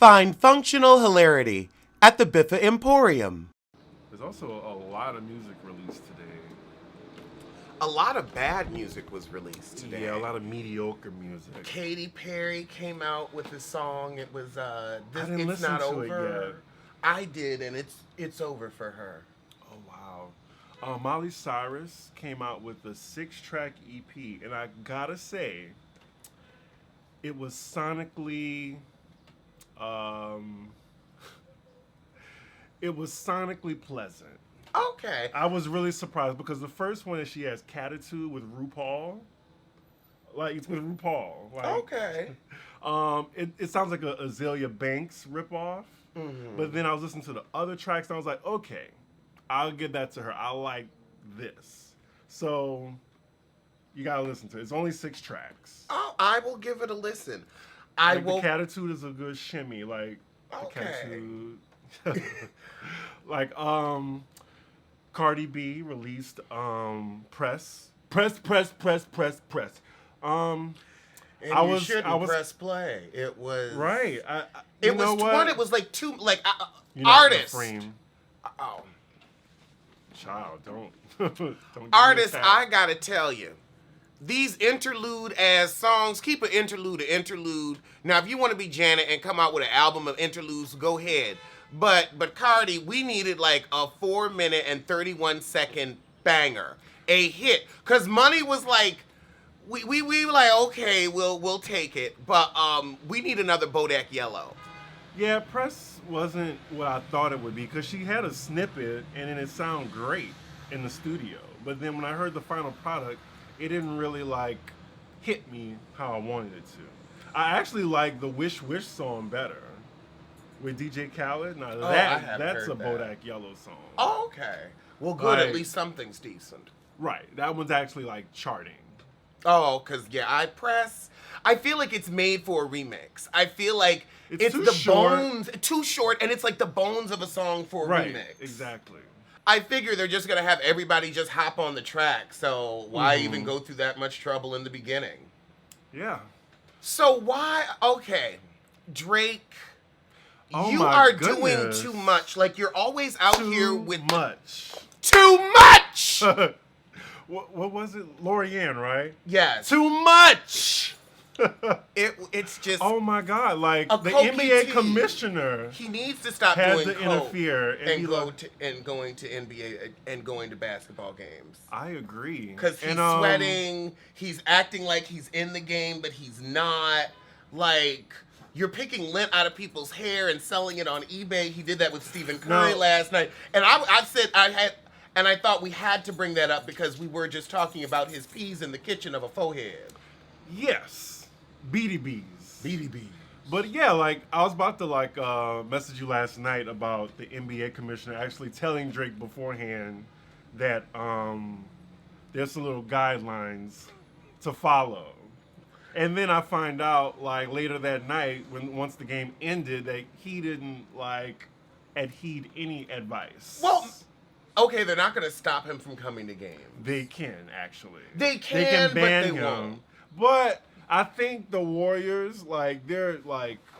Find functional hilarity at the Biffa Emporium. There's also a lot of music released today. A lot of bad music was released today. Yeah, a lot of mediocre music. Katy Perry came out with a song. It was I didn't It's listen Not to Over. it yet. I did, and it's over for her. Oh wow. Miley Cyrus came out with a 6-track EP, and I gotta say, it was sonically, it was sonically pleasant. Okay. I was really surprised because the first one is she has Catitude with RuPaul. Like, it's with RuPaul. Like, Okay. It sounds like a Azealia Banks ripoff. Mm-hmm. But then I was listening to the other tracks and I was like, okay, I'll give that to her. I like this. So you gotta listen to it. It's only 6 tracks. Oh, I will give it a listen. The Catitude is a good shimmy. Like, Okay. the Catitude. Like, Cardi B released Press. And I you was shouldn't press play. It was right. It was what? one. It was like two You're not artists. gonna frame. Oh, Child, don't. Don't give me a artists! tap. I gotta tell you, these interlude as songs. Keep an interlude. Now, if you want to be Janet and come out with an album of interludes, go ahead. But Cardi, we needed like a 4-minute and 31-second banger, a hit. Cause Money was like, we were like, okay, we'll take it, but we need another Bodak Yellow. Yeah, Press wasn't what I thought it would be because she had a snippet and then it sounded great in the studio. But then when I heard the final product, it didn't really like hit me how I wanted it to. I actually like the Wish Wish song better with DJ Khaled. Now that's a Bodak Yellow song. Oh, okay. Well, good. Like, at least something's decent. Right. That one's actually like charting. Oh, because, yeah, I feel like it's made for a remix. I feel like it's too the short. bones, too short, and it's like the bones of a song for a Right. remix. Exactly. I figure they're just going to have everybody just hop on the track, so why even go through that much trouble in the beginning? Yeah. So why, okay, Drake, Oh you my are goodness. doing too much. Like, you're always out here with much. too much! What was it? Lorianne, right? Yes. Too much. It's just... Oh my God! Like A the co-PT. NBA commissioner He needs to stop had doing to coke interfere and and going to NBA and going to basketball games. I agree. Because he's sweating, he's acting like he's in the game, but he's not. Like, you're picking lint out of people's hair and selling it on eBay. He did that with Stephen Curry last night, and I thought we had to bring that up because we were just talking about his peas in the kitchen of a faux head. Yes, BDBs. BDB. But yeah, like I was about to message you last night about the NBA commissioner actually telling Drake beforehand that there's some little guidelines to follow. And then I find out like later that night once the game ended that he didn't adhered any advice. Well, okay, they're not going to stop him from coming to games. They can actually. They can ban him. won't. But I think the Warriors, they're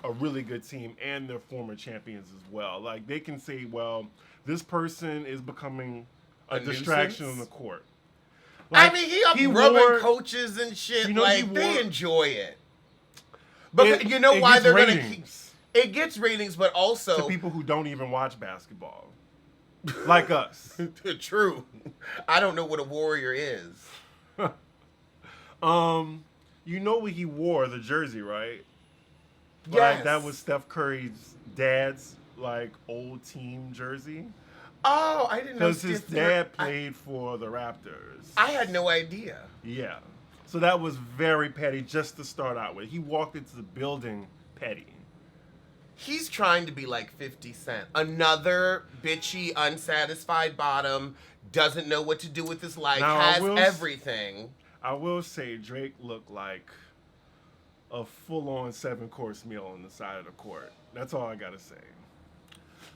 a really good team and they're former champions as well. Like they can say, well, this person is becoming a distraction nuisance? on the court. I mean, he rubbing coaches and shit. You know, they enjoy it. But you know it why gets they're going to keep... ratings It gets ratings, but also... to people who don't even watch basketball. Like us. True. I don't know what a Warrior is. You know what he wore, the jersey, right? Yes. That was Steph Curry's dad's old team jersey. Oh, I didn't know. Because his dad played for the Raptors. I had no idea. Yeah. So that was very petty just to start out with. He walked into the building petty. He's trying to be like 50 Cent. Another bitchy, unsatisfied bottom, doesn't know what to do with his life, has everything. I will say Drake looked like a full-on 7-course meal on the side of the court. That's all I gotta say.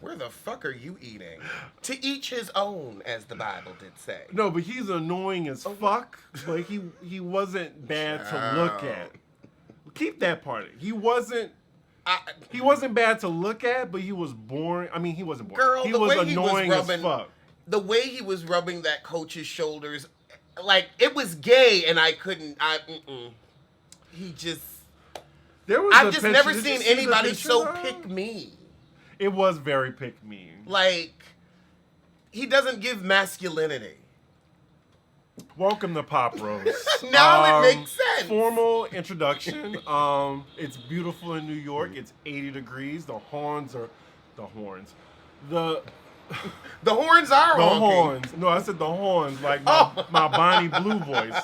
Where the fuck are you eating? To each his own, as the Bible did say. No, but he's annoying as fuck, but he wasn't bad to look at. Keep that part. He wasn't He wasn't bad to look at, but he was boring. I mean, he wasn't boring. Girl, he the was way he was annoying as rubbing, fuck. the way he was rubbing that coach's shoulders, like it was gay, and I couldn't. He just. I've just never seen anybody so pick me. It was very pick me. Like, he doesn't give masculinity. Welcome to Pop Rose. Now it makes sense. Formal introduction. It's beautiful in New York. It's 80 degrees. The horns. The horns are honking. horns. No, I said the horns. Like my Bonnie Blue voice.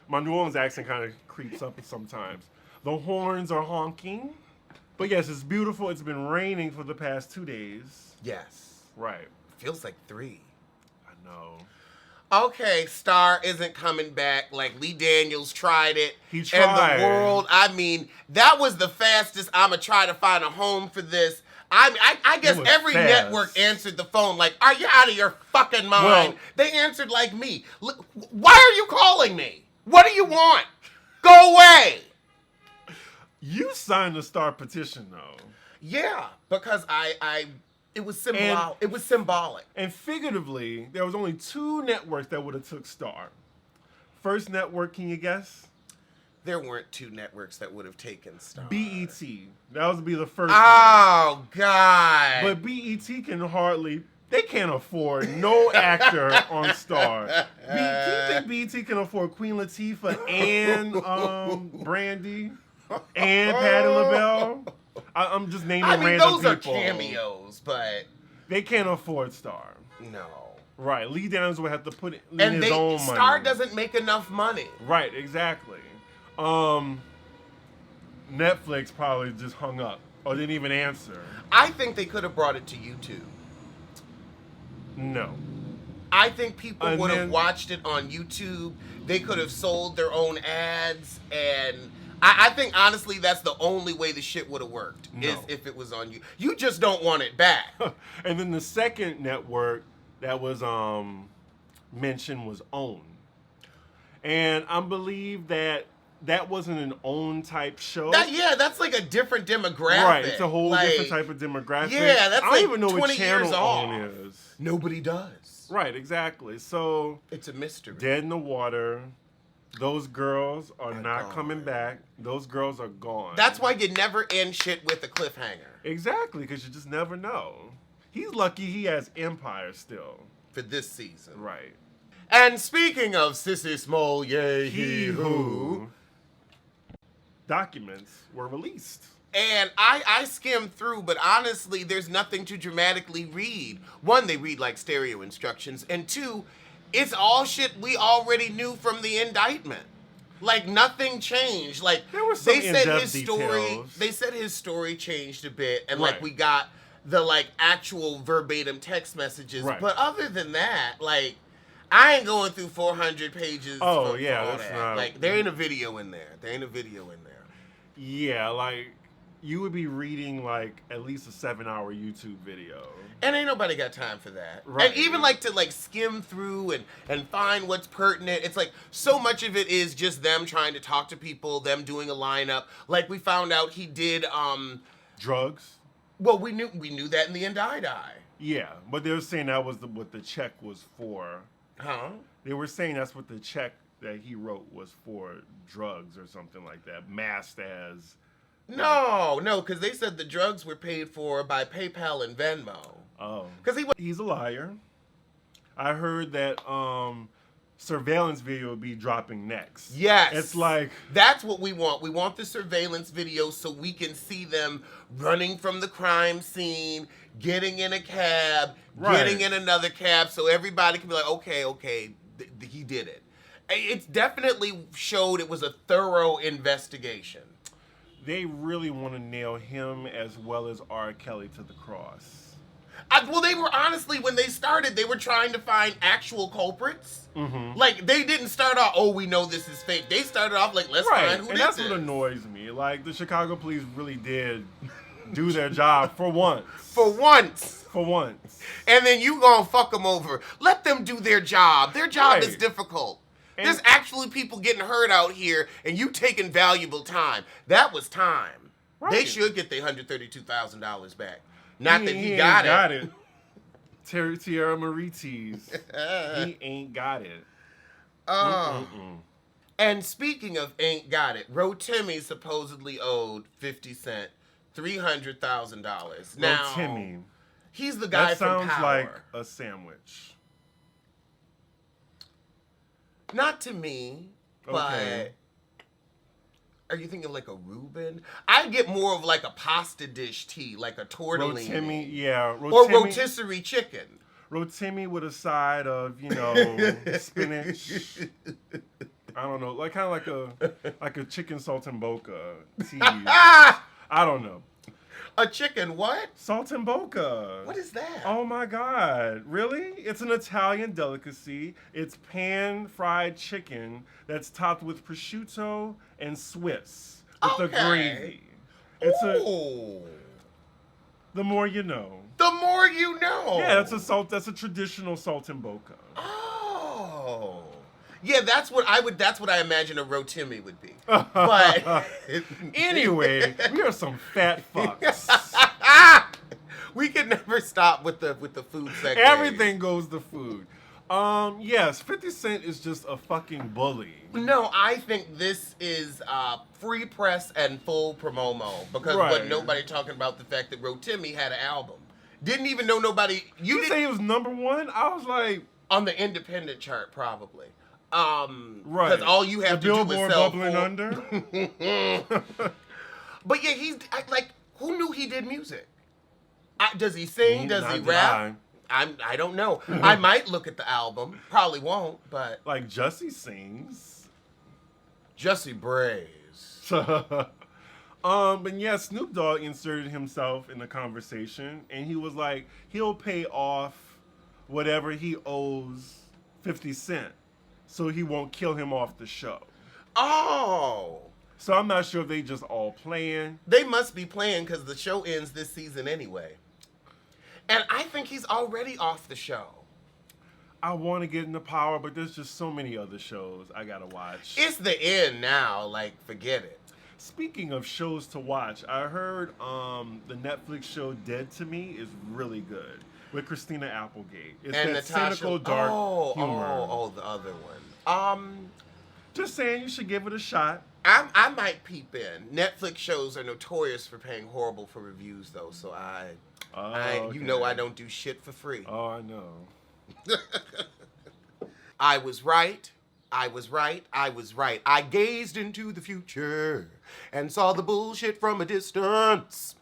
My New Orleans accent kind of creeps up sometimes. The horns are honking. But yes, it's beautiful. It's been raining for the past 2 days. Yes. Right. Feels like 3. I know. Okay, Star isn't coming back. Like, Lee Daniels tried it. He tried. And the world, I mean, that was the fastest I'm going to try to find a home for this. I guess every fast. network answered the phone like, are you out of your fucking mind? Well, they answered like me. Why are you calling me? What do you want? Go away. You signed the Star petition, though. Yeah, because it was symbolic. It was symbolic. And figuratively, there was only 2 networks that would have took Star. First network, can you guess? There weren't 2 networks that would have taken Star. BET. That would be the first Oh, one. God. But BET can hardly... They can't afford no actor on Star. Do you think BET can afford Queen Latifah and Brandy and Patti LaBelle? I'm just naming random people. Those are cameos, but... They can't afford Star. No. Right. Lee Daniels would have to put it in his own money. Star doesn't make enough money. Right, exactly. Netflix probably just hung up or didn't even answer. I think they could have brought it to YouTube. No. I think people would have watched it on YouTube. They could have sold their own ads, and I think honestly that's the only way the shit would have worked is if it was on you. You just don't want it back. And then the second network that was mentioned was OWN. And I believe that wasn't an OWN type show. That's like a different demographic. Right, it's a whole different type of demographic. Yeah, that's I don't even know what 20 channel years OWN off. is. Nobody does. Right, exactly. So it's a mystery. Dead in the Water. Those girls are not gone. coming back. Those girls are gone. That's why you never end shit with a cliffhanger. Exactly, because you just never know. He's lucky he has Empire still. For this season. Right. And speaking of Sissy Small, yay, he who. Documents were released. And I skimmed through, but honestly, there's nothing to dramatically read. 1, they read like stereo instructions. And 2, it's all shit we already knew from the indictment. Like, nothing changed. Like, there were some his details. story. They said his story changed a bit, and right. like we got the like actual verbatim text messages. Right. But other than that, like, I ain't going through 400 pages. Oh for yeah, all that's that. not. Like, there ain't a video in there. Yeah, like you would be reading like at least a 7-hour YouTube video. And ain't nobody got time for that. Right. And even like to like skim through and find what's pertinent. It's like so much of it is just them trying to talk to people, them doing a lineup. Like we found out he did drugs. Well, we knew that in the Indicti. Yeah, but they were saying that was what the check was for. Huh? They were saying that's what the check that he wrote was for drugs or something like that, masked as. No, because they said the drugs were paid for by PayPal and Venmo. Oh. Because he's a liar. I heard that surveillance video will be dropping next. Yes. It's like... That's what we want. We want the surveillance video so we can see them running from the crime scene, getting in a cab, getting in another cab, so everybody can be like, okay, he did it. It's definitely showed it was a thorough investigation. They really want to nail him as well as R. Kelly to the cross. Well, they were honestly, when they started, they were trying to find actual culprits. Mm-hmm. Like, they didn't start off, we know this is fake. They started off like, let's find who and did that's this. what annoys me. Like, the Chicago police really did do their job for once. For once. And then you gonna fuck them over. Let them do their job. Their job is difficult. And there's actually people getting hurt out here, and you taking valuable time. That was time. They should get their $132,000 back. Not that he got it. Tierra Marites. He ain't got it. And speaking of ain't got it, Rotimi supposedly owed 50 Cent $300,000. Now, Rotimi. He's the guy from Power. That sounds like a sandwich. Not to me, but Okay. are you thinking like a Reuben? I get more of like a pasta dish tea, like a tortellini. Rotimi, yeah. Or rotisserie chicken. Rotimi with a side of, spinach. I don't know, like kind of like a chicken saltimbocca tea. I don't know. A chicken what? Saltimbocca. What is that? Oh my God. Really? It's an Italian delicacy. It's pan-fried chicken that's topped with prosciutto and Swiss with the gravy. The more you know. The more you know. Yeah, that's a traditional saltimbocca. Oh. Yeah, that's what I imagine a Rotimi would be. But anyway, we are some fat fucks. We can never stop with the food segment. Everything goes to food. Yes, 50 Cent is just a fucking bully. No, I think this is free press and full promo because what nobody talking about the fact that Rotimi had an album. Didn't even know nobody. You say he was #1? I was like on the independent chart probably. Right. Because all you have to do is sell bubbling under. But yeah, he's like, who knew he did music? Does he sing? Does he rap? I don't know. I might look at the album. Probably won't, but like Jussie sings. Jussie brays. But yeah, Snoop Dogg inserted himself in the conversation, and he was like, he'll pay off whatever he owes 50 Cent. So he won't kill him off the show. Oh. So I'm not sure if they just all playing. They must be playing because the show ends this season anyway. And I think he's already off the show. I want to get into Power, but there's just so many other shows I got to watch. It's the end now. Like, forget it. Speaking of shows to watch, I heard the Netflix show Dead to Me is really good. With Christina Applegate. It's and that Natasha, cynical, dark humor. Oh, the other one. Just saying, you should give it a shot. I might peep in. Netflix shows are notorious for paying horrible for reviews, though. So you know, I don't do shit for free. Oh, I know. I was right. I was right. I was right. I gazed into the future and saw the bullshit from a distance.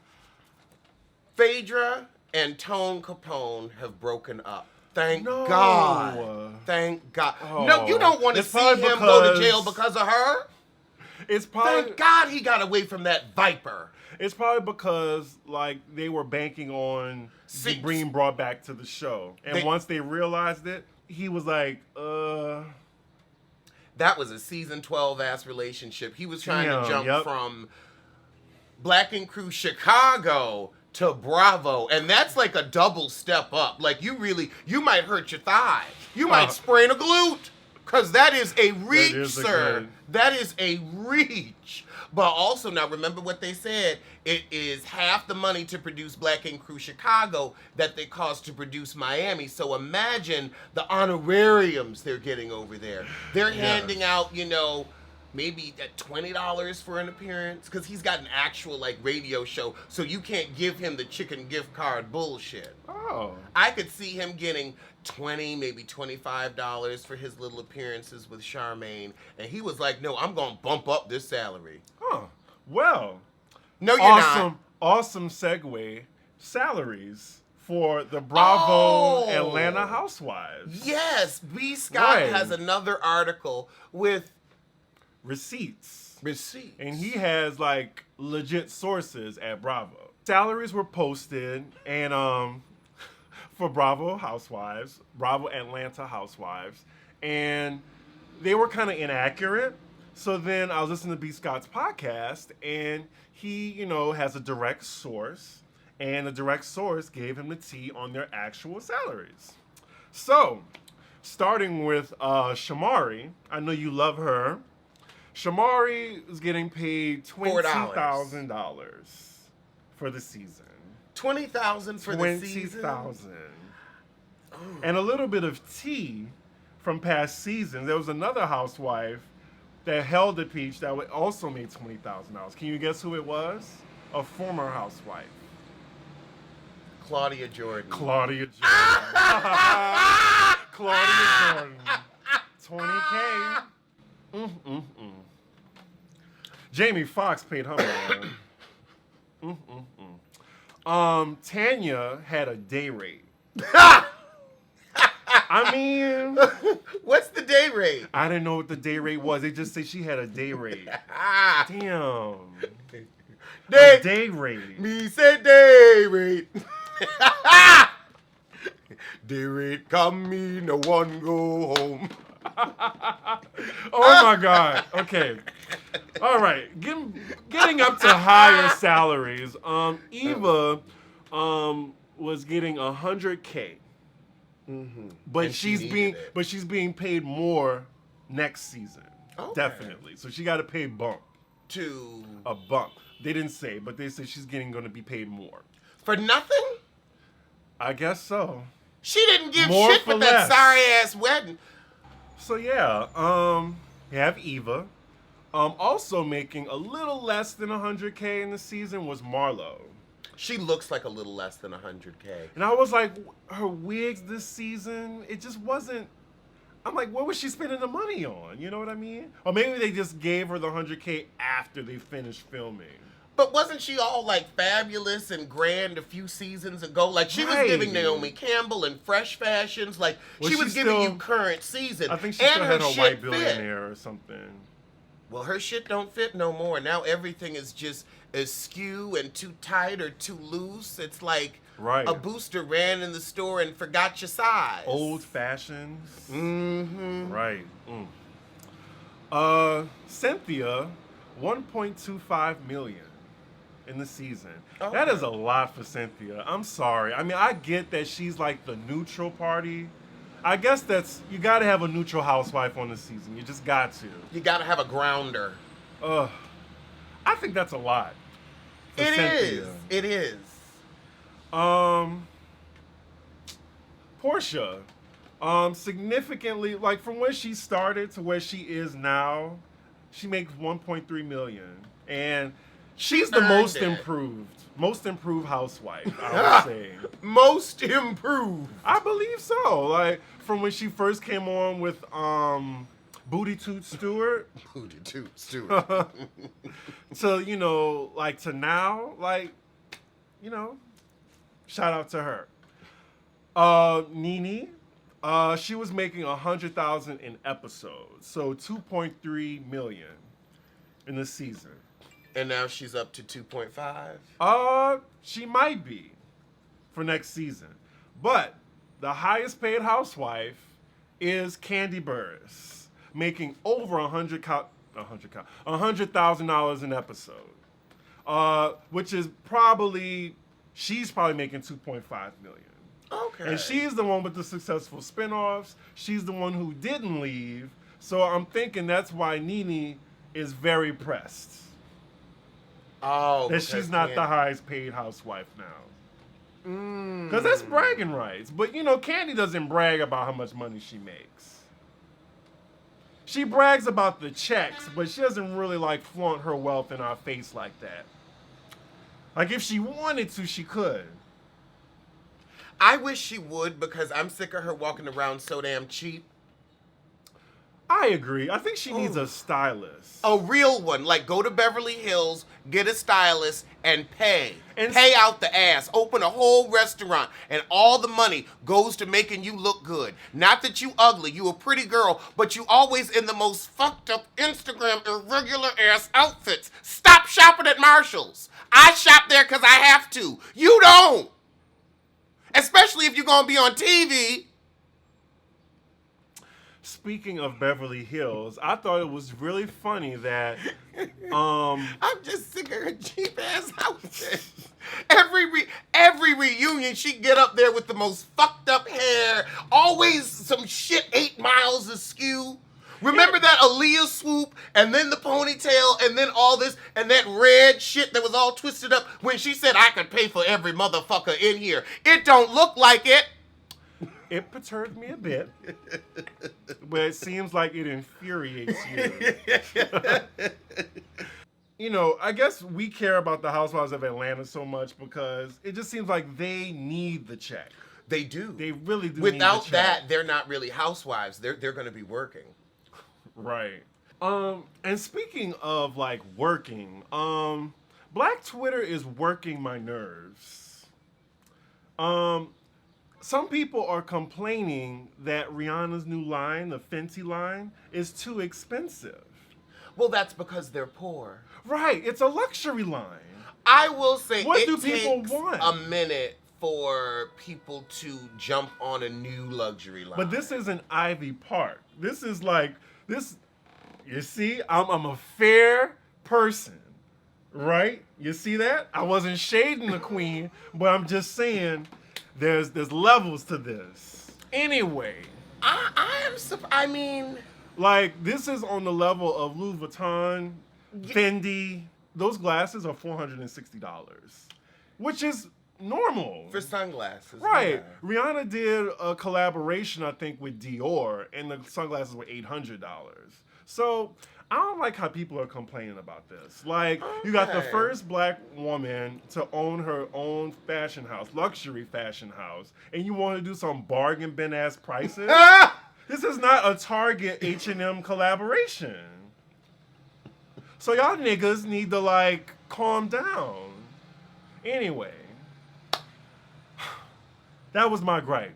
Phaedra and Tone Capone have broken up. Thank God. Thank God. Oh. No, you don't want to see him go to jail because of her. It's probably, thank God he got away from that viper. It's probably because like they were banking on being brought back to the show, and once they realized it, he was like, That was a season 12 ass relationship. He was trying to jump from Black and Crew Chicago to Bravo, and that's like a double step up. Like you might hurt your thigh. You might sprain a glute, because that is a reach, sir. That is a reach. But also, now remember what they said. It is half the money to produce Black and Crew Chicago that they cost to produce Miami. So imagine the honorariums they're getting over there. They're handing out, maybe at $20 for an appearance, because he's got an actual radio show, so you can't give him the chicken gift card bullshit. Oh. I could see him getting $20, maybe $25 for his little appearances with Charmaine, and he was like, no, I'm gonna bump up this salary. Oh, well. No, you're not. Awesome segue. Salaries for the Bravo Atlanta housewives. Yes, B. Scott has another article with receipts. And he has legit sources at Bravo. Salaries were posted and for Bravo Atlanta housewives, and they were kind of inaccurate. So then I was listening to B. Scott's podcast, and he, has a direct source, and the direct source gave him the tea on their actual salaries. So, starting with Shamari, I know you love her. Shamari is getting paid $4. $20,000 for the season. $20,000 for the season. $20,000. And a little bit of tea from past seasons. There was another housewife that held the peach that also made $20,000. Can you guess who it was? A former housewife. Claudia Jordan. Claudia Jordan. Claudia Jordan. 20K. Jamie Foxx paid her more. Tanya had a day rate. I mean, what's the day rate? I didn't know what the day rate was. They just say she had a day rate. Damn. Day rate. Me say day rate. Day rate come me, no one go home. Oh my God. Okay. All right. Getting up to higher salaries. Eva was getting $100K. Mm-hmm. But she's being paid more next season. Okay. Definitely. So she got to pay a bump. They didn't say, but they said she's going to be paid more. For nothing? I guess so. She didn't give shit for that sorry ass wedding. So yeah, you have Eva. Also making a little less than $100K in the season was Marlo. She looks like a little less than $100K. And I was like, her wigs this season, it just wasn't. I'm like, what was she spending the money on? You know what I mean? Or maybe they just gave her the $100K after they finished filming. But wasn't she all like fabulous and grand a few seasons ago? Like she was giving Naomi Campbell and Fresh Fashions. Like she was giving you current season. I think she still had her white billionaire or something. Well, her shit don't fit no more. Now everything is just askew and too tight or too loose. It's like a booster ran in the store and forgot your size. Old fashions. Mm-hmm. Right. Cynthia, $1.25 million in the season. Okay. That is a lot for Cynthia. I'm sorry. I mean, I get that she's like the neutral party. I guess you got to have a neutral housewife on the season. You just got to. You got to have a grounder. I think that's a lot. It is. It is. Porsha, significantly, like from where she started to where she is now, she makes $1.3 million, and she's the most improved housewife, I would say. Most improved. I believe so. Like from when she first came on with Booty Toot Stewart. Booty Toot Stewart. to like to now, like shout out to her. Nene, she was making $100,000 in episodes, so $2.3 million in the season. And now she's up to 2.5? She might be for next season. But the highest paid housewife is Kandi Burruss, making over $100,000 an episode. Which is she's probably making $2.5 million. Okay. And she's the one with the successful spinoffs. She's the one who didn't leave. So I'm thinking that's why Nene is very pressed. Oh, that she's not the highest paid housewife now. Because that's bragging rights. But, Kandi doesn't brag about how much money she makes. She brags about the checks, but she doesn't really, flaunt her wealth in our face like that. Like, if she wanted to, she could. I wish she would, because I'm sick of her walking around so damn cheap. I agree. I think she needs a stylist. A real one. Like, go to Beverly Hills, get a stylist, and pay. Pay out the ass. Open a whole restaurant, and all the money goes to making you look good. Not that you ugly. You a pretty girl, but you always in the most fucked up Instagram irregular ass outfits. Stop shopping at Marshall's. I shop there because I have to. You don't. Especially if you're going to be on TV. Speaking of Beverly Hills, I thought it was really funny that I'm just sick of her cheap ass outfit. Every reunion, she get up there with the most fucked up hair, always some shit 8 miles askew. Remember that Aaliyah swoop, and then the ponytail, and then all this, and that red shit that was all twisted up when she said, I could pay for every motherfucker in here. It don't look like it. It perturbed me a bit, but it seems like it infuriates you. You know, I guess we care about the Housewives of Atlanta so much because it just seems like they need the check. They do. They really do. Without need the check. that, they're not really housewives. They're going to be working. Right. And speaking of like working, Black Twitter is working my nerves. Some people are complaining that Rihanna's new line, the Fenty line, is too expensive. Well, that's because they're poor. Right, it's a luxury line. I will say What it do people takes want? a minute for people to jump on a new luxury line. But this isn't Ivy Park. This is like this. You see, I'm a fair person, right? You see that? I wasn't shading the queen, but I'm just saying there's levels to this. Anyway, I mean, like this is on the level of Louis Vuitton, Fendi. Those glasses are $460, which is normal for sunglasses. Right. Yeah. Rihanna did a collaboration, I think, with Dior, and the sunglasses were $800. So I don't like how people are complaining about this. Like, you got the first black woman to own her own fashion house, luxury fashion house, and you want to do some bargain bin ass prices? This is not a Target H&M collaboration. So y'all niggas need to like calm down. Anyway. That was my gripe.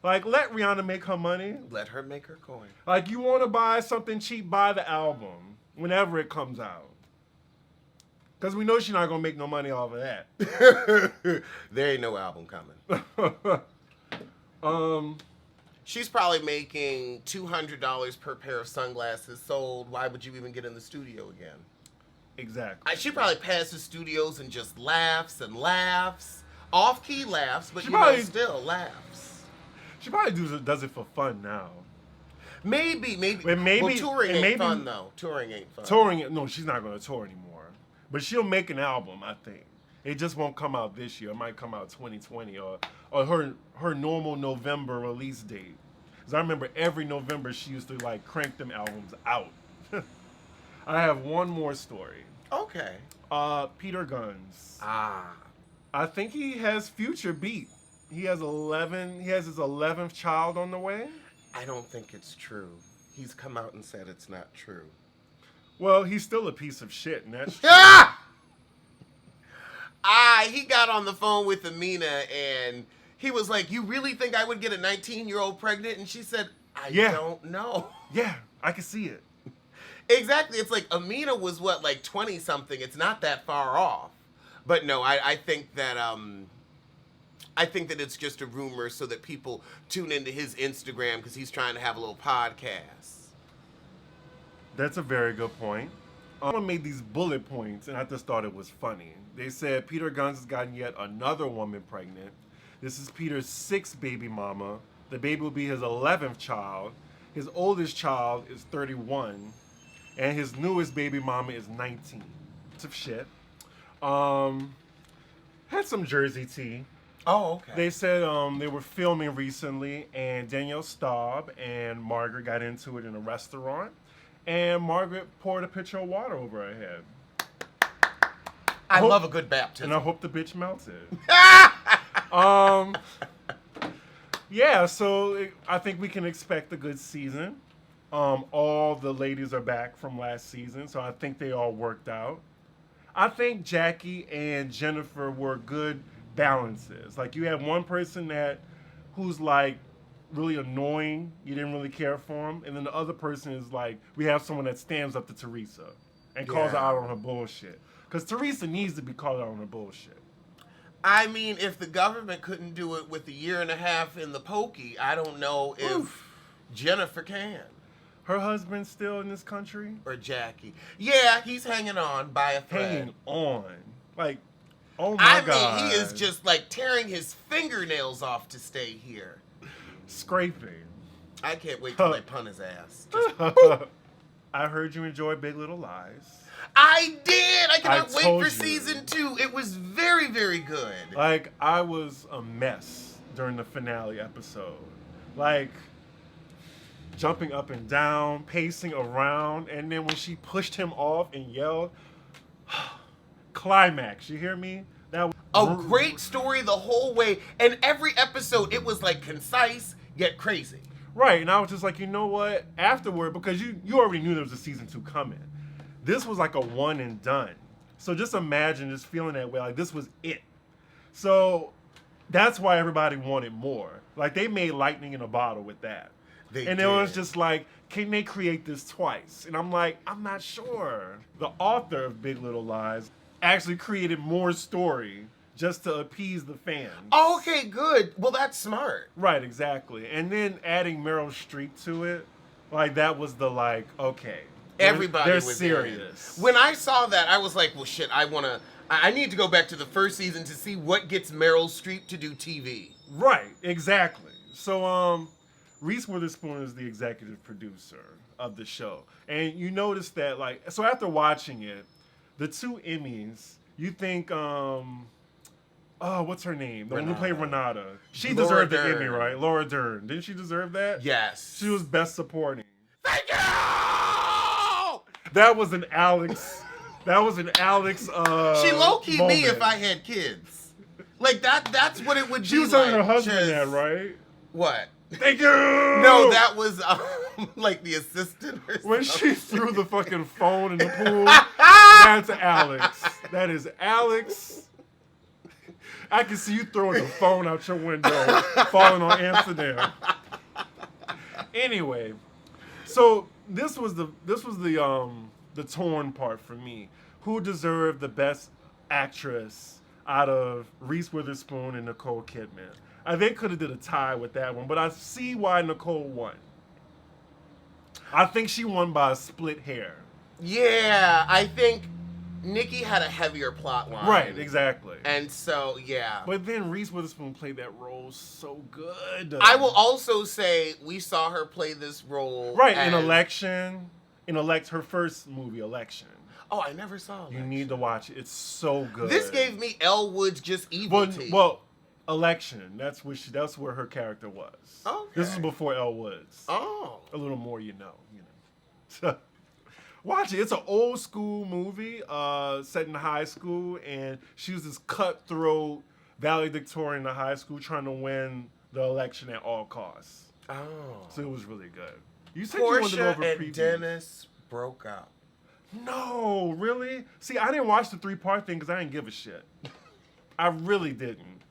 Like, let Rihanna make her money. Let her make her coin. Like, you want to buy something cheap, buy the album whenever it comes out. Because we know she's not going to make no money off of that. There ain't no album coming. She's probably making $200 per pair of sunglasses sold. Why would you even get in the studio again? Exactly. She probably passes studios and just laughs and laughs. Off-key laughs, but still laughs. She probably does it for fun now. Maybe. Well, touring ain't fun, though. Touring ain't fun. No, she's not going to tour anymore. But she'll make an album, I think. It just won't come out this year. It might come out 2020 or her normal November release date. Because I remember every November she used to, like, crank them albums out. I have one more story. Okay. Peter Gunz. Ah. I think he has Future beat. He has his 11th child on the way. I don't think it's true. He's come out and said it's not true. Well, he's still a piece of shit, and that's true. He got on the phone with Amina, and he was like, you really think I would get a 19-year-old pregnant? And she said, I don't know. Yeah, I can see it. Exactly. It's like Amina was, what, like 20-something. It's not that far off. But no, I think that it's just a rumor so that people tune into his Instagram because he's trying to have a little podcast. That's a very good point. I made these bullet points, and I just thought it was funny. They said Peter Gunz has gotten yet another woman pregnant. This is Peter's 6th baby mama. The baby will be his 11th child. His oldest child is 31, and his newest baby mama is 19. It's of shit. Had some Jersey tea. Oh, okay. They said they were filming recently, and Danielle Staub and Margaret got into it in a restaurant, and Margaret poured a pitcher of water over her head. I love a good baptism. And I hope the bitch melted. Yeah, so I think we can expect a good season. All the ladies are back from last season, so I think they all worked out. I think Jackie and Jennifer were good balances. Like, you have one person who's like really annoying, you didn't really care for him, and then the other person is like, we have someone that stands up to Teresa and calls her out on her bullshit. Because Teresa needs to be called out on her bullshit. I mean, if the government couldn't do it with a year and a half in the pokey, I don't know if Jennifer can. Her husband's still in this country? Or Jackie. Yeah, he's hanging on by a thread. Hanging on. Like, oh my God. I mean, he is just like tearing his fingernails off to stay here. Scraping. I can't wait till they pun his ass. Just, boop. I heard you enjoy Big Little Lies. I did. I cannot wait told for you. season 2. It was very, very good. Like, I was a mess during the finale episode. Like, jumping up and down, pacing around, and then when she pushed him off and yelled, climax, you hear me? That was A great story the whole way, and every episode it was like concise yet crazy. Right, and I was just like, you know what? Afterward, because you already knew there was a season 2 coming. This was like a one and done. So just imagine just feeling that way, like this was it. So that's why everybody wanted more. Like they made lightning in a bottle with that. It was just like, can they create this twice? And I'm like, I'm not sure. The author of Big Little Lies actually created more story just to appease the fans. Okay, good. Well, that's smart. Right, exactly. And then adding Meryl Streep to it, like that was the like, okay. Everybody they're was serious. in. When I saw that, I was like, well, shit, I need to go back to the first season to see what gets Meryl Streep to do TV. Right, exactly. So, Reese Witherspoon is the executive producer of the show. And you notice that, like, so after watching it, the 2 Emmys, you think, what's her name? The one who played Renata. She deserved the Emmy, right? Laura Dern. Didn't she deserve that? Yes. She was best supporting. Thank you! That was an Alex. She low-key moment. me if I had kids. Like, that's what it would be. She was like. telling her husband that, right? What? Thank you! No, that was like the assistant or when something. she threw the fucking phone in the pool, that's Alex. That is Alex. I can see you throwing the phone out your window, falling on Amsterdam. Anyway, so this was the torn part for me. Who deserved the best actress out of Reese Witherspoon and Nicole Kidman? They could have did a tie with that one, but I see why Nicole won. I think she won by a split hair. Yeah, I think Nikki had a heavier plot line. Right, exactly. And so, yeah. But then Reese Witherspoon played that role so good. I will also say we saw her play this role. Right, in Election. Her first movie, Election. Oh, I never saw that. You need to watch it. It's so good. This gave me Elle Woods just evil tea. Well, Election. That's where her character was. Okay. This is before Elle Woods. Oh. A little more, you know. So, watch it. It's an old school movie set in high school, and she was this cutthroat valedictorian in high school trying to win the election at all costs. Oh. So it was really good. You said you wanted to go over Porsha and previews. Dennis broke up. No, really? See, I didn't watch the 3-part thing because I didn't give a shit. I really didn't.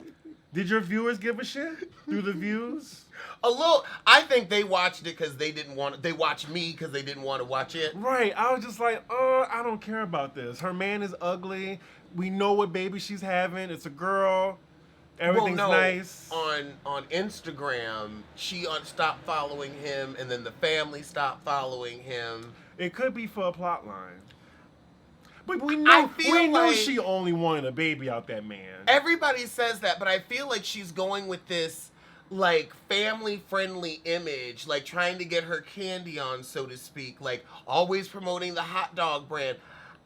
Did your viewers give a shit through the views? A little. I think they watched it because they didn't want. They watched me because they didn't want to watch it. Right. I was just like, I don't care about this. Her man is ugly. We know what baby she's having. It's a girl. Everything's nice. On Instagram, she stopped following him, and then the family stopped following him. It could be for a plot line. But we know like she only wanted a baby out that man. Everybody says that, but I feel like she's going with this like family-friendly image, like trying to get her candy on, so to speak, like always promoting the hot dog brand.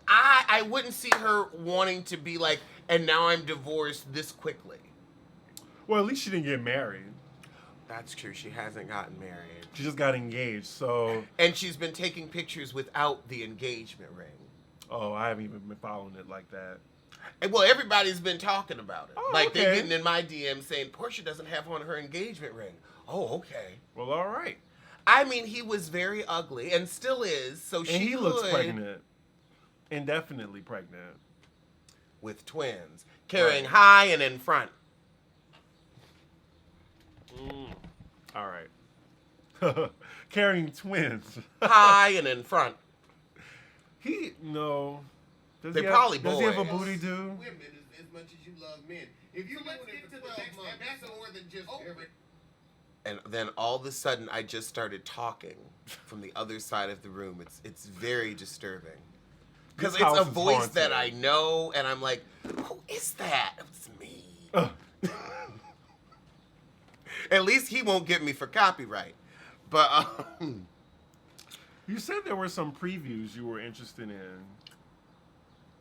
I wouldn't see her wanting to be like, and now I'm divorced this quickly. Well, at least she didn't get married. That's true. She hasn't gotten married. She just got engaged, so... And she's been taking pictures without the engagement ring. Oh, I haven't even been following it like that. And, well, everybody's been talking about it. Oh, like, okay. they're getting in my DM saying, Porsha doesn't have on her engagement ring. Oh, okay. Well, all right. I mean, he was very ugly, and still is, so she And he looks pregnant. Indefinitely pregnant. With twins. Carrying high and in front. All right. Carrying twins. High and in front. They're probably Does he have a boys. booty do? Women as much as you love men. If you're doing it for 12 months, that's more than just every... And then all of a sudden, I just started talking from the other side of the room. It's very disturbing. Because This it's a house is voice haunted. that I know, and I'm like, who is that? It's me. At least he won't get me for copyright. But You said there were some previews you were interested in.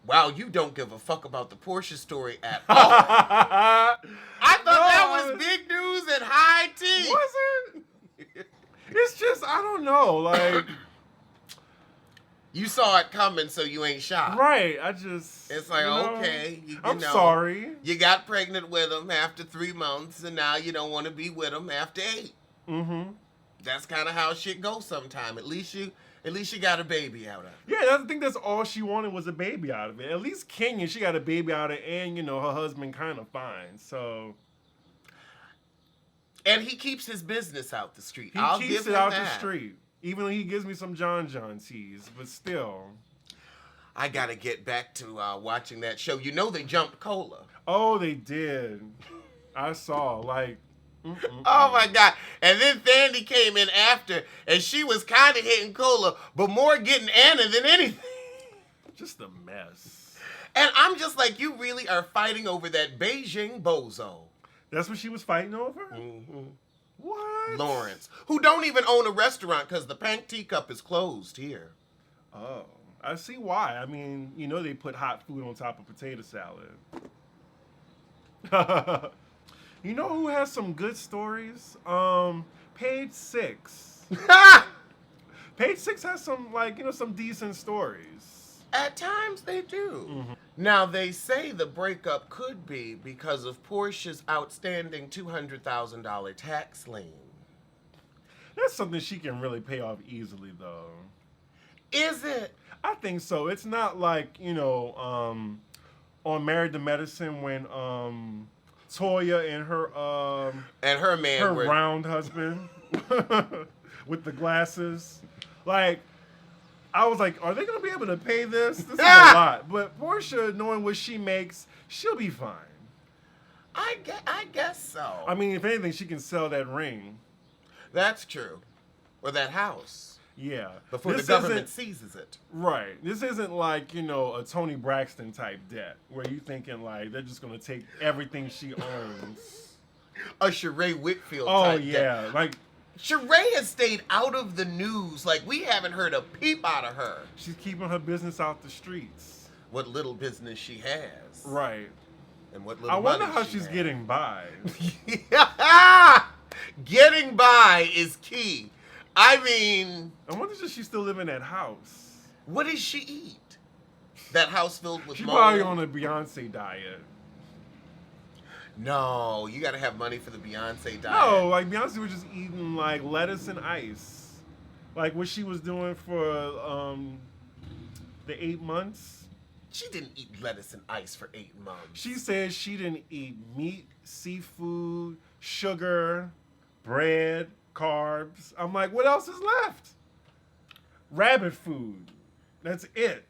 wow, you don't give a fuck about the Porsha story at all. I thought that was big news and high tea. Was it? It's just, I don't know, like... You saw it coming, so you ain't shocked. Right, It's like, okay. I'm sorry. You got pregnant with him after 3 months, and now you don't want to be with him after 8. Mm-hmm. That's kind of how shit goes sometime. At least you got a baby out of it. Yeah, I think that's all she wanted was a baby out of it. At least Kenya, she got a baby out of it, and, her husband kind of fine, so... And he keeps his business out the street. He keeps it out the street. Even though he gives me some John teas, but still. I gotta get back to watching that show. They jumped Cola. Oh, they did. I saw, Oh my God. And then Thandi came in after, and she was kind of hitting Cola, but more getting Anna than anything. Just a mess. And I'm just like, you really are fighting over that Beijing bozo. That's what she was fighting over? Mm-hmm. What? Lawrence, who don't even own a restaurant because the Pink Teacup is closed here. Oh, I see why. I mean, they put hot food on top of potato salad. You know who has some good stories? Page 6. Page 6 has some, some decent stories. At times they do. Mm-hmm. Now, they say the breakup could be because of Porsha's outstanding $200,000 tax lien. That's something she can really pay off easily, though. Is it? I think so. It's not like, on Married to Medicine when Toya and her man, her round husband with the glasses. I was like, are they going to be able to pay this? This is a lot. But Porsha, knowing what she makes, she'll be fine. I guess so. I mean, if anything, she can sell that ring. That's true. Or that house. Yeah. Before the government seizes it. Right. This isn't like, a Toni Braxton type debt where you thinking they're just going to take everything she owns. A Sheree Whitfield type debt. Yeah. Sheree has stayed out of the news. We haven't heard a peep out of her. She's keeping her business out the streets. What little business she has. Right. And what little I wonder money how she's getting by. Getting by is key. I mean... I wonder if she's still living in that house. What does she eat? That house filled with She's mold? probably on a Beyonce diet. No, you got to have money for the Beyonce diet. No, Beyonce was just eating lettuce and ice, what she was doing for the 8 months. She didn't eat lettuce and ice for 8 months. She said she didn't eat meat, seafood, sugar, bread, carbs. I'm like, what else is left? Rabbit food. That's it.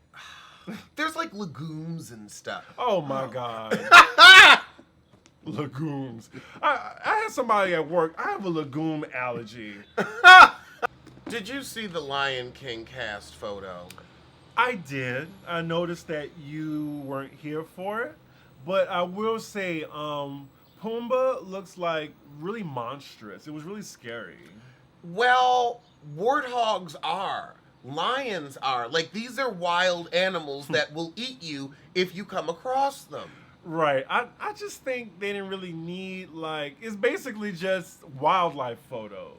There's legumes and stuff. Oh my God. Legumes. I had somebody at work. I have a legume allergy. Did you see the Lion King cast photo? I did. I noticed that you weren't here for it. But I will say, Pumbaa looks really monstrous. It was really scary. Well, warthogs are. Lions are. These are wild animals that will eat you if you come across them. Right. I just think they didn't really need, it's basically just wildlife photos.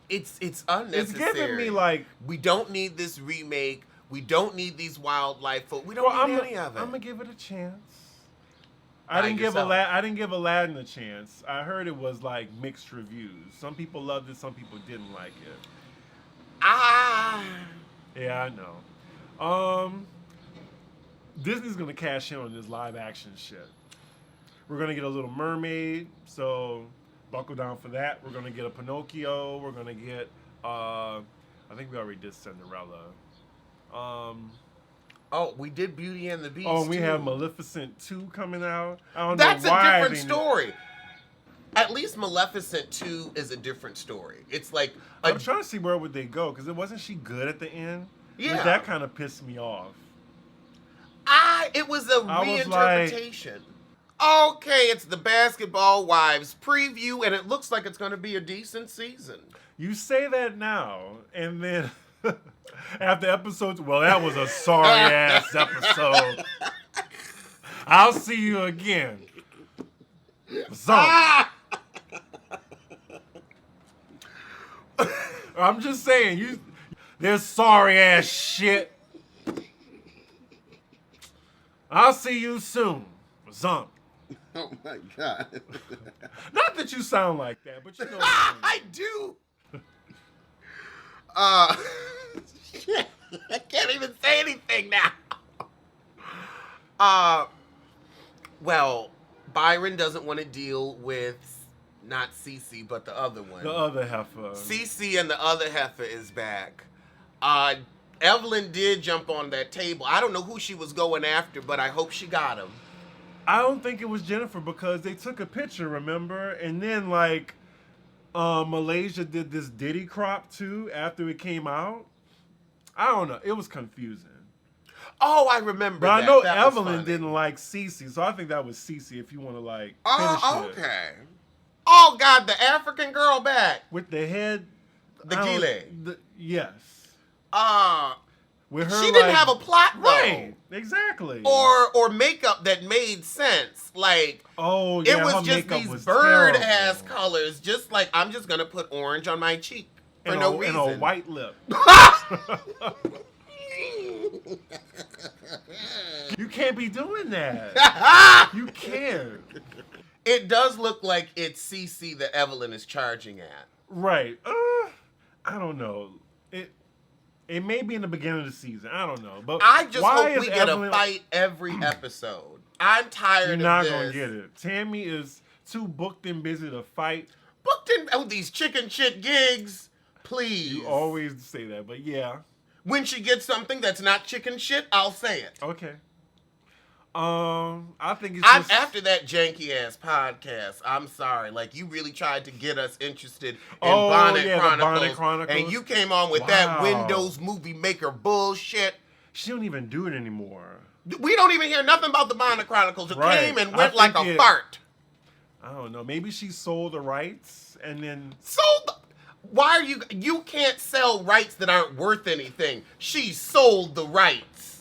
It's unnecessary. It's giving me, we don't need this remake. We don't need these wildlife photos. We don't need any of it. I'm going to give it a chance. I didn't give Aladdin a chance. I heard it was, mixed reviews. Some people loved it, some people didn't like it. Yeah, I know. Disney's gonna cash in on this live action shit. We're gonna get a Little Mermaid, so buckle down for that. We're gonna get a Pinocchio. We're gonna get I think we already did Cinderella. Oh, we did Beauty and the Beast. Oh, and we too. have Maleficent 2 coming out. I don't That's know why a different story. At least Maleficent 2 is a different story. It's I'm trying to see where would they go, because wasn't she good at the end? Yeah. That kind of pissed me off. It was a reinterpretation. Okay, it's the Basketball Wives preview, and it looks like it's going to be a decent season. You say that now, and then after episodes, well, that was a sorry ass episode. I'll see you again. I'm just saying, there's sorry ass shit. I'll see you soon. Zump. Oh my God. Not that you sound like that, but you know what I mean. I do. Shit. I can't even say anything now. Well, Byron doesn't want to deal with not Cece, but the other one. The other heifer. Cece and the other heifer is back. Evelyn did jump on that table. I don't know who she was going after, but I hope she got him. I don't think it was Jennifer because they took a picture, remember? And then, Malaysia did this Diddy crop, too, after it came out. I don't know. It was confusing. Oh, I remember But that. I know That was Evelyn funny. didn't like Cece, so I think that was Cece if you want to, finish Oh, it. okay. Oh, God, the African girl back. With the head... The I don't- Gile. Yes. With her, She didn't have a plot, though. Right, exactly. Or makeup that made sense. Oh, yeah, it was her just makeup these was bird-ass terrible. colors. Just like, I'm just going to put orange on my cheek for And no reason. And a white lip. You can't be doing that. You can't. It does look like it's CC that Evelyn is charging at. Right. I don't know. It may be in the beginning of the season. I don't know. But I just why hope is we get Evelyn... a fight every episode. I'm tired You're of not this. going to get it. Tammy is too booked and busy to fight. Booked in these chicken shit gigs. Please. You always say that, but yeah. When she gets something that's not chicken shit, I'll say it. Okay. I think it's just... After that janky ass podcast, I'm sorry. You really tried to get us interested in the Bonnet Bonnet Chronicles. and you came on with that Windows Movie Maker bullshit. She don't even do it anymore. We don't even hear nothing about the Bonnet Chronicles. It Right. came and I went like think a fart. I don't know. Maybe she sold the rights and then... Why are you can't sell rights that aren't worth anything. She sold the rights.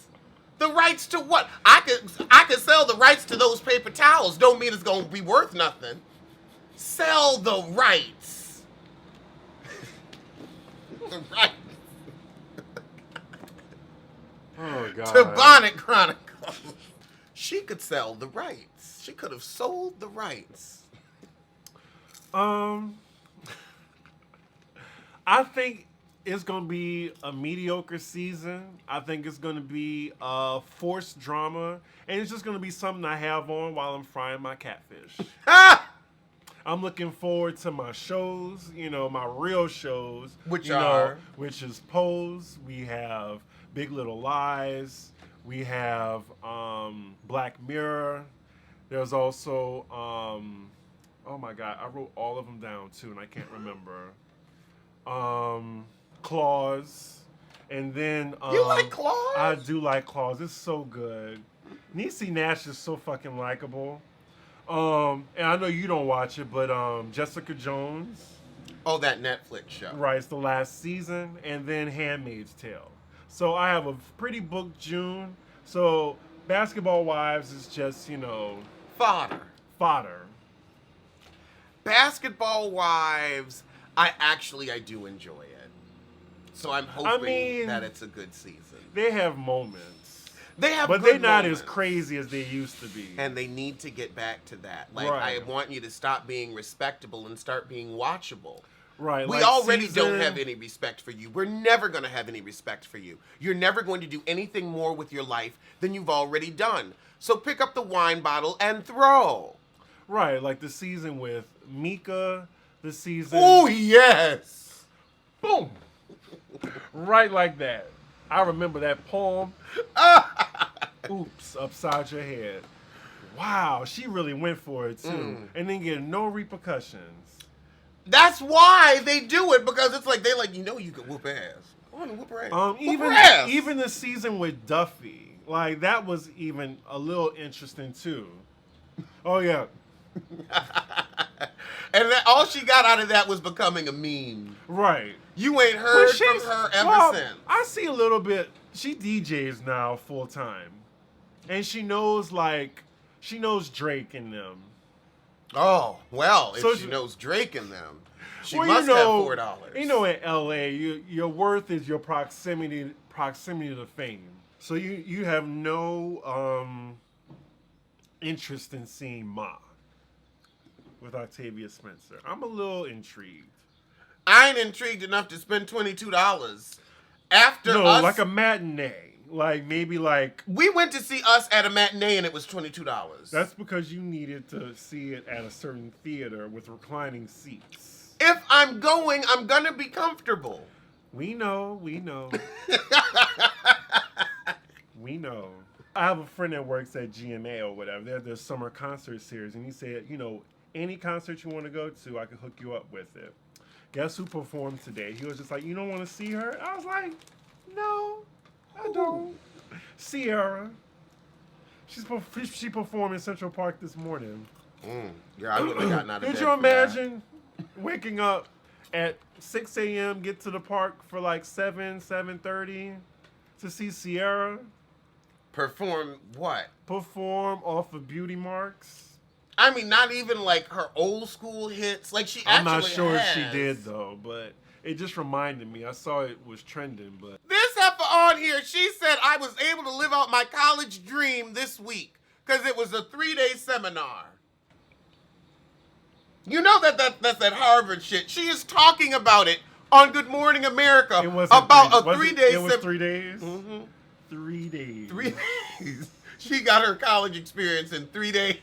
The rights to what? I could sell the rights to those paper towels. Don't mean it's gonna be worth nothing. Sell the rights. The rights. Oh, God. To Bonnet Chronicles. She could sell the rights. She could have sold the rights. I think it's going to be a mediocre season. I think it's going to be a forced drama. And it's just going to be something I have on while I'm frying my catfish. I'm looking forward to my shows, my real shows. Which which is Pose. We have Big Little Lies. We have Black Mirror. There's also, oh my God, I wrote all of them down too, and I can't remember. Claws, and then You like Claws? I do like Claws. It's so good. Niecy Nash is so fucking likable. And I know you don't watch it, but Jessica Jones. Oh, that Netflix show. Right, it's the last season, and then Handmaid's Tale. So I have a pretty booked June. So Basketball Wives is just Fodder. Basketball Wives. I do enjoy it. So I'm hoping that it's a good season. They have moments. But they're not as crazy as they used to be. And they need to get back to that. Right. I want you to stop being respectable and start being watchable. Right. We already don't have any respect for you. We're never going to have any respect for you. You're never going to do anything more with your life than you've already done. So pick up the wine bottle and throw. Right, like the season with Mika, the season... Oh, yes. Boom. Right like that. I remember that poem. Oops, upside your head. Wow, she really went for it, too. And then get no repercussions. That's why they do it, because it's you could whoop ass. I want to whoop her ass. Whoop her ass. Even the season with Duffy, that was even a little interesting, too. Oh yeah. And that, all she got out of that was becoming a meme. Right. You ain't heard But from she's- her ever well, since. I see a little bit. She DJs now full time, and she knows Drake and them. Oh, well, if So she she- knows Drake in them, she Well, must have $4. You know, in LA, your worth is your proximity to fame. So you have no interest in seeing Ma with Octavia Spencer. I'm a little intrigued. I ain't intrigued enough to spend $22. After No, us, like a matinee. Like maybe like we went to see Us at a matinee and it was $22. that's because you needed to see it at a certain theater with reclining seats. If I'm going, I'm gonna be comfortable. We know. We know. I have a friend that works at GMA or whatever. They're their summer concert series, and he said, any concert you want to go to, I can hook you up with it. Guess who performed today? He was just like, you don't want to see her? I was like, no, I don't. Sierra. She performed in Central Park this morning. Yeah, I would have gotten out of bed. Could you for that. imagine waking up at 6 a.m., get to the park for like 7:30 to see Sierra Perform what? perform off of Beauty Marks? I mean, not even like her old school hits. Like she I'm actually not sure has. if she did though, but it just reminded me. I saw it was trending, but This heifer on here, she said I was able to live out my college dream this week because it was a 3-day seminar. You know that's that Harvard shit. She is talking about it on Good Morning America it wasn't about three, a was 3-day It was seminar. 3 days. Mm-hmm. 3 days. 3 days. She got her college experience in 3 days.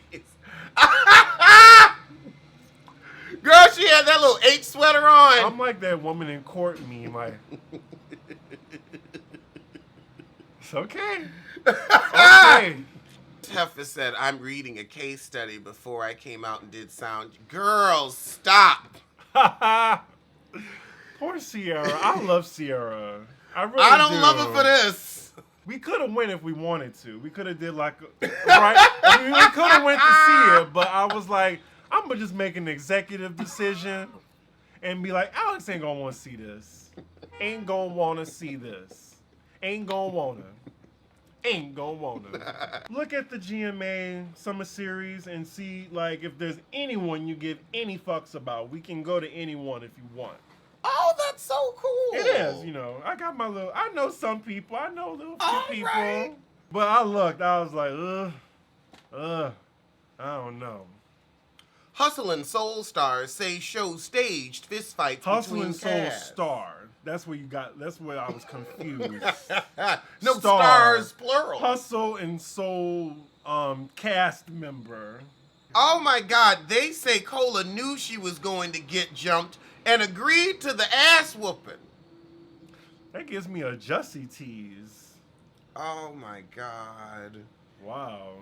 Girl, she had that little H sweater on. I'm like that woman in court meme. Like, it's okay. Okay. Heffa said, I'm reading a case study before I came out and did sound. Girls, stop. Poor Sierra. I love Sierra. I really I don't do. love her for this. We could have went if we wanted to. We could have did like, right? We could have went to see it, but I was like, I'm gonna just make an executive decision and be like, Alex ain't gonna want to see this. Ain't gonna want to see this. Ain't gonna wanna. Look at the GMA summer series and see like if there's anyone you give any fucks about. We can go to anyone if you want. Oh, that's so cool. It is, I got my little. I know some people. I know a little few All people. right. But I looked. I was like, I don't know. Hustle and Soul Stars say show staged fistfights Hustle between and Soul cast. Star. That's where you got. That's where I was confused. No, Star. stars plural. Hustle and Soul cast member. Oh my God, they say Cola knew she was going to get jumped and agreed to the ass whooping. That gives me a Jussie tease. Oh my God. Wow.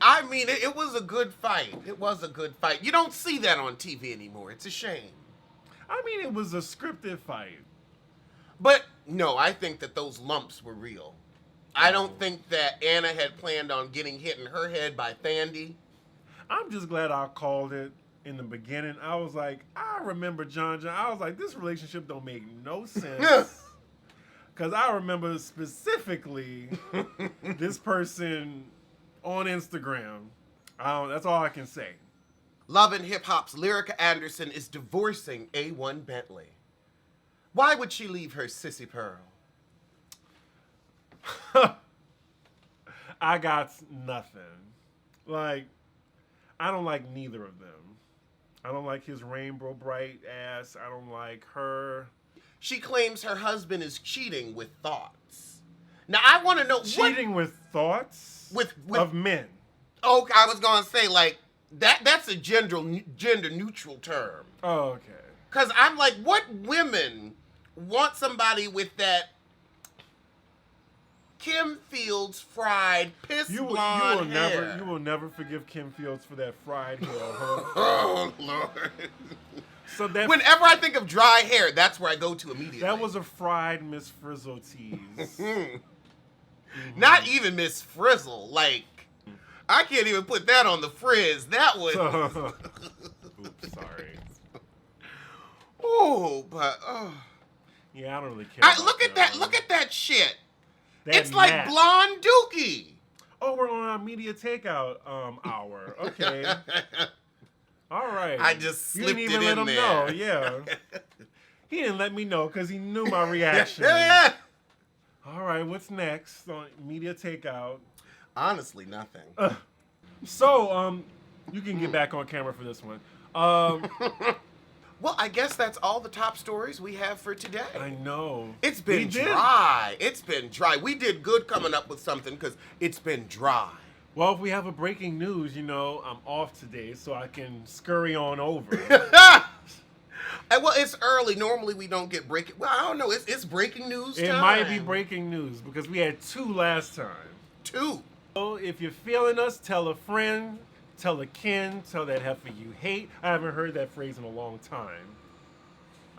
I mean, it was a good fight. It was a good fight. You don't see that on TV anymore. It's a shame. I mean, it was a scripted fight. But no, I think that those lumps were real. I don't think that Anna had planned on getting hit in her head by Thandi. I'm just glad I called it in the beginning. I was like, I remember John. I was like, this relationship don't make no sense. Because I remember specifically this person on Instagram. That's all I can say. Love and Hip Hop's Lyrica Anderson is divorcing A1 Bentley. Why would she leave her sissy pearl? I got nothing. Like, I don't like neither of them. I don't like his rainbow bright ass. I don't like her. She claims her husband is cheating with thoughts. Now, I want to know Cheating with thoughts With- of men. Oh, I was going to say, like, that's a gender neutral term. Oh, okay. Because I'm like, what women want somebody with that Kim Fields fried piss blonde hair? You will never forgive Kim Fields for that fried hair, huh? Oh, Lord. So that Whenever I think of dry hair, that's where I go to immediately. that was a fried Miss Frizzle tease. Not even Miss Frizzle. Like, I can't even put that on the frizz. That was. Oops, sorry. Oh, but Yeah, I don't really care. look at that. Look at that shit. That It's like mat. blonde dookie. Oh, we're on our media takeout hour. Okay. All right. I just You slipped didn't even it let in him there. know. Yeah. He didn't let me know because he knew my reaction. All right, what's next on media takeout? Honestly, nothing. So, you can get back on camera for this one. Well, I guess that's all the top stories we have for today. I know. It's been We did. dry. It's been dry. We did good coming up with something because it's been dry. Well, if we have a breaking news, I'm off today, so I can scurry on over. Well, it's early. Normally we don't get breaking. Well, I don't know. It's breaking news time. It might be breaking news because we had 2 last time. 2. So if you're feeling us, tell a friend, tell a kin, tell that heifer you hate. I haven't heard that phrase in a long time.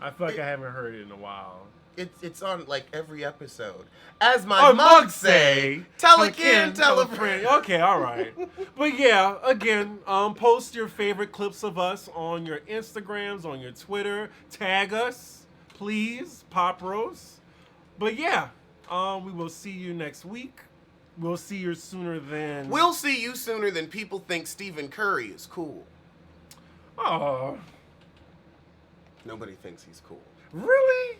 I feel like I haven't heard it in a while. It's on like every episode. As my mug say, tell a kin, tell a friend. Okay, all right. But yeah, again, post your favorite clips of us on your Instagrams, on your Twitter. Tag us, please, Pop Roast. But yeah, we will see you next week. We'll see you sooner than... We'll see you sooner than people think Stephen Curry is cool. Oh, Nobody thinks he's cool. really?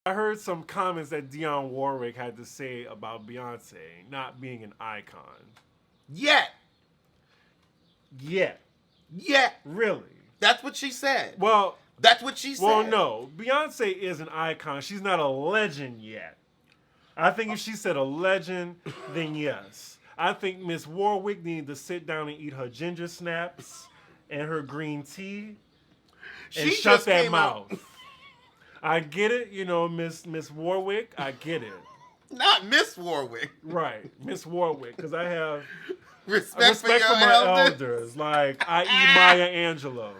I heard some comments that Dionne Warwick had to say about Beyonce not being an icon. Yet. Yeah. Really? That's what she said. Well, That's what she said. well, no. Beyonce is an icon. She's not a legend yet. I think if she said a legend, then yes. I think Miss Warwick needed to sit down and eat her ginger snaps and her green tea and She shut just that came out- mouth. I get it, Miss Warwick. I get it. Not Miss Warwick. Right, Miss Warwick, because I have Respect for respect your for my elders. elders, like i.e. Maya Angelou.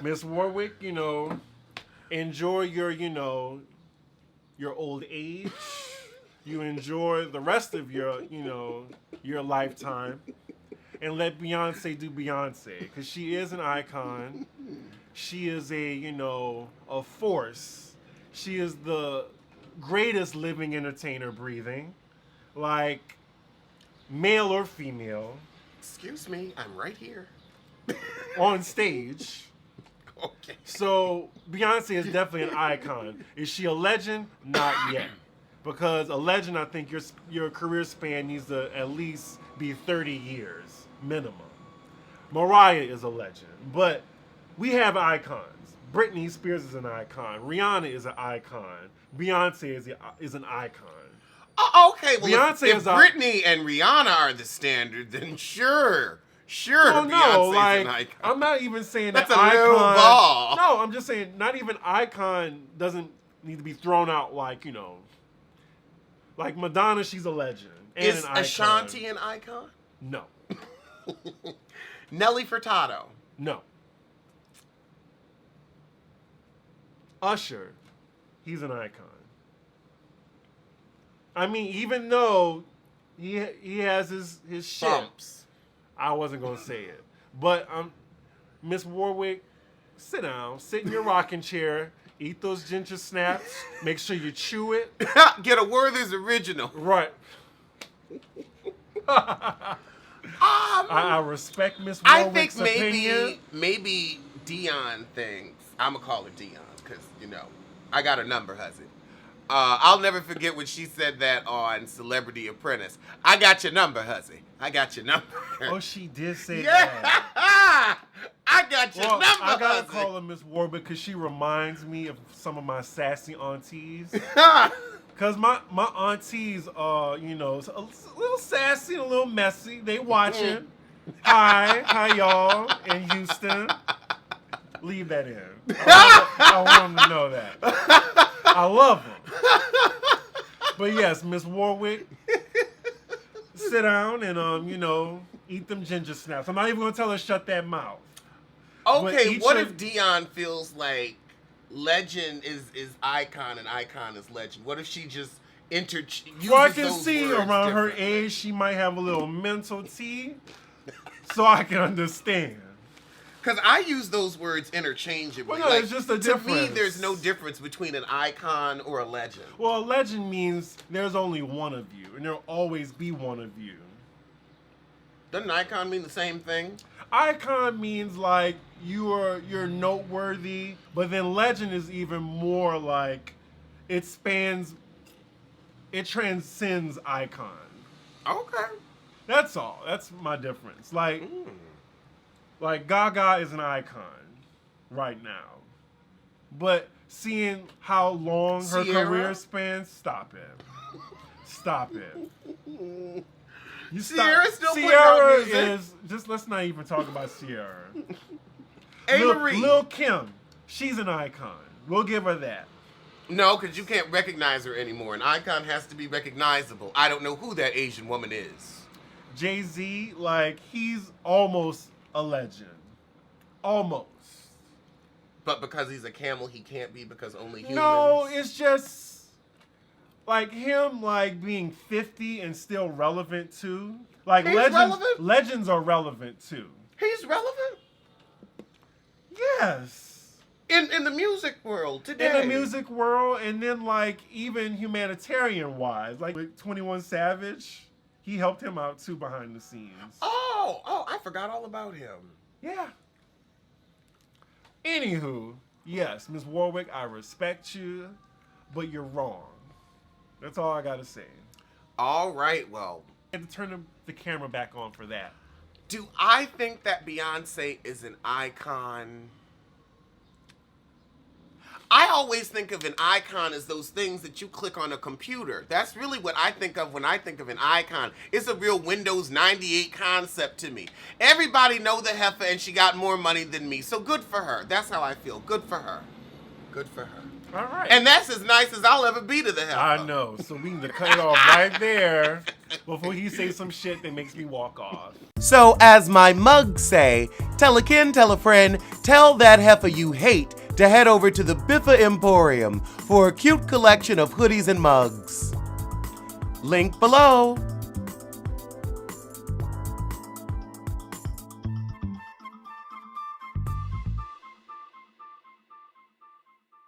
Miss Warwick, enjoy your, your old age. You enjoy the rest of your, your lifetime. And let Beyonce do Beyonce, because she is an icon. She is a force. She is the greatest living entertainer breathing. Like, male or female, Excuse me, I'm right here. on stage. Okay. So Beyonce is definitely an icon. Is she a legend? Not yet. Because a legend, I think your career span needs to at least be 30 years minimum. Mariah is a legend, but we have icons. Britney Spears is an icon. Rihanna is an icon. Beyonce is an icon. Okay, well, Beyonce if is a- Britney and Rihanna are the standard, then sure, Oh no, Beyonce's like an icon. I'm not even saying That's that a icon. low ball. No, I'm just saying not even icon doesn't need to be thrown out like like Madonna. She's a legend and Is an icon. Ashanti an icon? No, Nelly Furtado. no. Usher, he's an icon. I mean, even though he has his shit. Bumps. I wasn't gonna say it, but Miss Warwick, sit down, sit in your rocking chair, eat those ginger snaps, make sure you chew it. Get a Werther's original. Right. I respect Miss I Warwick's think opinion. maybe Dion thinks I'm gonna call her Dion because I got her number, huzzy. I'll never forget when she said that on Celebrity Apprentice. I got your number, huzzy. I got your number. Oh, she did say Yeah, that. I got your Well, number, I gotta huzzy. call her Miss Warwick because she reminds me of some of my sassy aunties. Cause my aunties are, a little sassy, a little messy. They watching. Hi y'all in Houston. Leave that in. I want them to know that. I love them. But yes, Miss Warwick, sit down and eat them ginger snaps. I'm not even gonna tell her shut that mouth. Okay, what if Dion feels like legend is icon and icon is legend? What if she just uses Well, I can those see words around her differently? age, she might have a little mental tea, so I can understand. Because I use those words interchangeably. Well, no, it's just a To me, difference. there's no difference between an icon or a legend. Well, a legend means there's only one of you, and there'll always be one of you. Doesn't icon mean the same thing? Icon means like you're noteworthy, but then legend is even more like it transcends icon. Okay. That's all. That's my difference. Like Gaga is an icon right now, but seeing how long her Sierra? career spans, stop it. Stop it. Sierra's still putting out music. is just. Let's not even talk about Sierra. Marie. Lil Kim, she's an icon. We'll give her that. No, because you can't recognize her anymore. An icon has to be recognizable. I don't know who that Asian woman is. Jay-Z, like he's almost a legend, almost. But because he's a camel, he can't be because only humans. No, it's just like him, like being 50 and still relevant too. Like He's relevant? legends are relevant too. He's relevant Yes. in the music world today. In the music world, and then like even humanitarian wise, like with 21 Savage, he helped him out too behind the scenes. Oh, I forgot all about him. Yeah. Anywho, yes, Miss Warwick, I respect you, but you're wrong. That's all I gotta say. All right, well, I had to turn the camera back on for that. do I think that Beyonce is an icon? I always think of an icon as those things that you click on a computer. That's really what I think of when I think of an icon. It's a real Windows 98 concept to me. Everybody know the heifer and she got more money than me, so good for her. That's how I feel. Good for her. Good for her. All right. And that's as nice as I'll ever be to the heifer. I know. So we need to cut it off right there before he says some shit that makes me walk off. So as my mugs say, tell a kin, tell a friend, tell that heifer you hate to head over to the Biffa Emporium for a cute collection of hoodies and mugs. Link below.